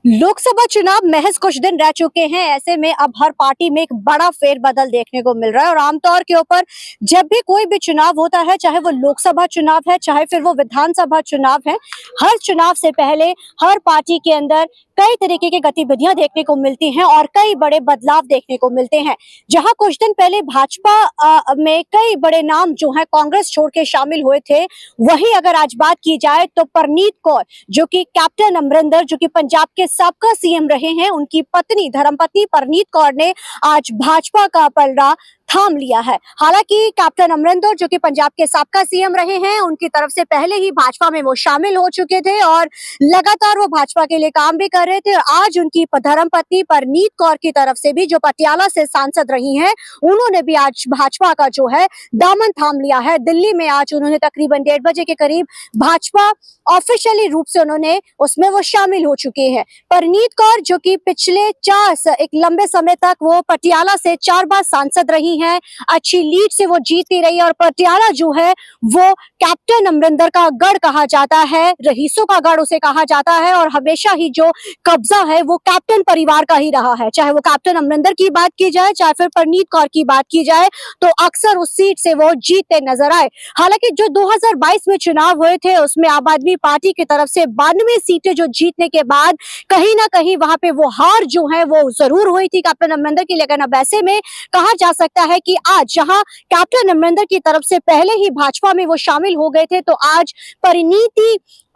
लोकसभा चुनाव महज कुछ दिन रह चुके हैं। ऐसे में अब हर पार्टी में एक बड़ा फेरबदल देखने को मिल रहा है और आमतौर के ऊपर जब भी कोई भी चुनाव होता है, चाहे वो लोकसभा चुनाव है, चाहे फिर वो विधानसभा चुनाव है, हर चुनाव से पहले हर पार्टी के अंदर कई तरीके की गतिविधियां देखने को मिलती हैं और कई बड़े बदलाव देखने को मिलते हैं। जहां कुछ दिन पहले भाजपा में कई बड़े नाम जो है कांग्रेस छोड़ के शामिल हुए थे, वही अगर आज बात की जाए तो परनीत कौर जो कि कैप्टन अमरिंदर जो कि पंजाब के साबका सीएम रहे हैं, उनकी पत्नी धर्मपत्नी परनीत कौर ने आज भाजपा का पलड़ा थाम लिया है। हालांकि कैप्टन अमरिंदर जो कि पंजाब के साबका सीएम रहे हैं, उनकी तरफ से पहले ही भाजपा में वो शामिल हो चुके थे और लगातार वो भाजपा के लिए काम भी कर रहे थे। और आज उनकी धर्मपत्नी परनीत कौर की तरफ से भी, जो पटियाला से सांसद रही हैं, उन्होंने भी आज भाजपा का जो है दामन थाम लिया है। दिल्ली में आज उन्होंने तकरीबन 1:30 बजे के करीब भाजपा ऑफिशियली रूप से उन्होंने उसमें वो शामिल हो चुके हैं। परनीत कौर जो कि पिछले एक लंबे समय तक वो पटियाला से 4 बार सांसद रही हैं, अच्छी लीड से वो जीती रही है और पटियाला जो है वो कैप्टन अमरिंदर का गढ़ कहा जाता है, रईसों का गढ़ उसे कहा जाता है और हमेशा ही जो कब्जा है वो कैप्टन परिवार का ही रहा है। चाहे वो कैप्टन अमरिंदर की बात की जाए, चाहे फिर परनीत कौर की बात की जाए, तो अक्सर उस सीट से वो जीतते नजर आए। हालांकि जो 2022 में चुनाव हुए थे, उसमें आम आदमी पार्टी की तरफ से 92 सीटें जो जीतने के बाद कहीं ना कहीं वहां पे वो हार जो है वो जरूर हुई थी कैप्टन अमरिंदर की। लेकिन अब ऐसे में कहा जा सकता है कि आज जहां कैप्टन अमरिंदर की तरफ से पहले ही भाजपा में वो शामिल हो गए थे, तो आज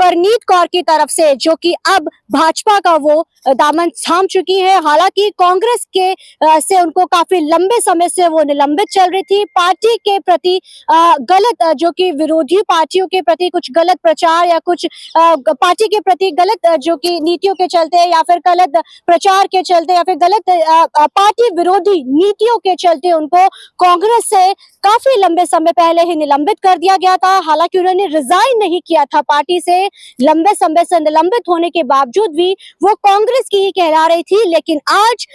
परनीत कौर की तरफ से जो कि अब भाजपा का वो दामन थाम चुकी है। हालांकि कांग्रेस के से उनको काफी लंबे समय से वो निलंबित चल रही थी। पार्टी के प्रति गलत जो कि विरोधी पार्टियों के प्रति कुछ गलत प्रचार या कुछ पार्टी के प्रति गलत जो कि नीतियों के चलते या फिर गलत प्रचार के चलते या फिर गलत पार्टी विरोधी नीतियों के चलते उनको कांग्रेस से काफी लंबे समय पहले ही निलंबित कर दिया गया था। हालांकि उन्होंने रिजाइन नहीं किया था पार्टी से, लंबे समय से निलंबित होने के बावजूद भी वो कांग्रेस की ही कहला रही थी। लेकिन आज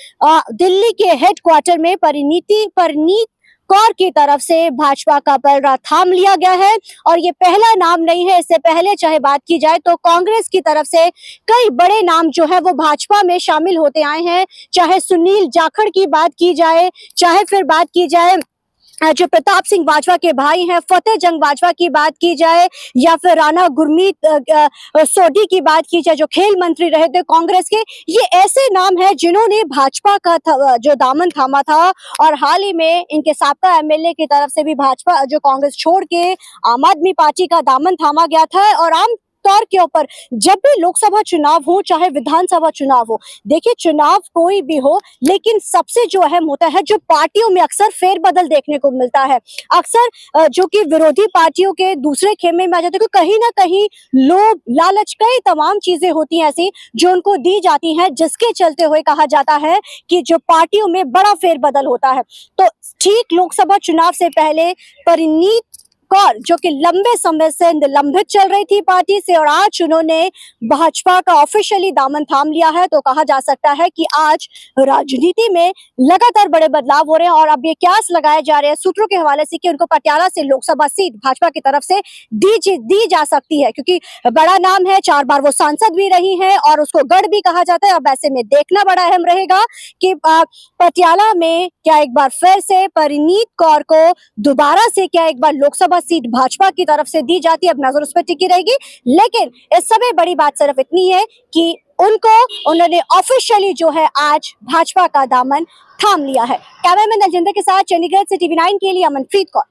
दिल्ली के हेडक्वार्टर में परनीत कौर की तरफ से भाजपा का पलड़ा थाम लिया गया है और ये पहला नाम नहीं है। इससे पहले चाहे बात की जाए तो कांग्रेस की तरफ से कई बड़े नाम जो है वो भाजपा में शामिल होते आए हैं। चाहे सुनील जाखड़ की बात की जाए, चाहे फिर बात की जाए जो प्रताप सिंह बाजवा के भाई हैं फतेह जंग बाजवा की बात की जाए, या फिर राणा गुरमीत सोढी की बात की जाए जो खेल मंत्री रहे थे कांग्रेस के, ये ऐसे नाम हैं जिन्होंने भाजपा का जो दामन थामा था। और हाल ही में इनके साबका एमएलए की तरफ से भी भाजपा जो कांग्रेस छोड़ के आम आदमी पार्टी का दामन थामा गया था। और आम तौर के ऊपर जब भी लोकसभा चुनाव हो चाहे विधानसभा चुनाव हो, देखिए चुनाव कोई भी हो, लेकिन सबसे जो अहम होता है जो पार्टियों में अक्सर फेरबदल देखने को मिलता है। अक्सर जो कि विरोधी पार्टियों के दूसरे खेमे में आ जाते हैं, कहीं ना कहीं लोभ लालच कई तमाम चीजें होती हैं ऐसी जो उनको दी जाती हैं, जिसके चलते हुए कहा जाता है कि जो पार्टियों में बड़ा फेरबदल होता है। तो ठीक लोकसभा चुनाव से पहले परनीत कौर जो कि लंबे समय से निलंबित चल रही थी पार्टी से, और आज उन्होंने भाजपा का ऑफिशियली दामन थाम लिया है। तो कहा जा सकता है कि आज राजनीति में लगातार बड़े बदलाव हो रहे हैं और अब ये क्यास लगाए जा रहे हैं सूत्रों के हवाले से कि उनको पटियाला से लोकसभा सीट भाजपा की तरफ से दी जा सकती है, क्योंकि बड़ा नाम है, 4 बार वो सांसद भी रही हैं और उसको गढ़ भी कहा जाता है। अब ऐसे में देखना बड़ा अहम रहेगा कि पटियाला में क्या एक बार फिर से परनीत कौर को दोबारा से क्या एक बार लोकसभा सीट भाजपा की तरफ से दी जाती है। अब नजर उस पर टिकी रहेगी। लेकिन इस समय बड़ी बात सिर्फ इतनी है कि उन्होंने ऑफिशियली जो है आज भाजपा का दामन थाम लिया है। कैमरामैन अजिंदर के साथ चंडीगढ़ से TV9 के लिए अमनप्रीत कौर।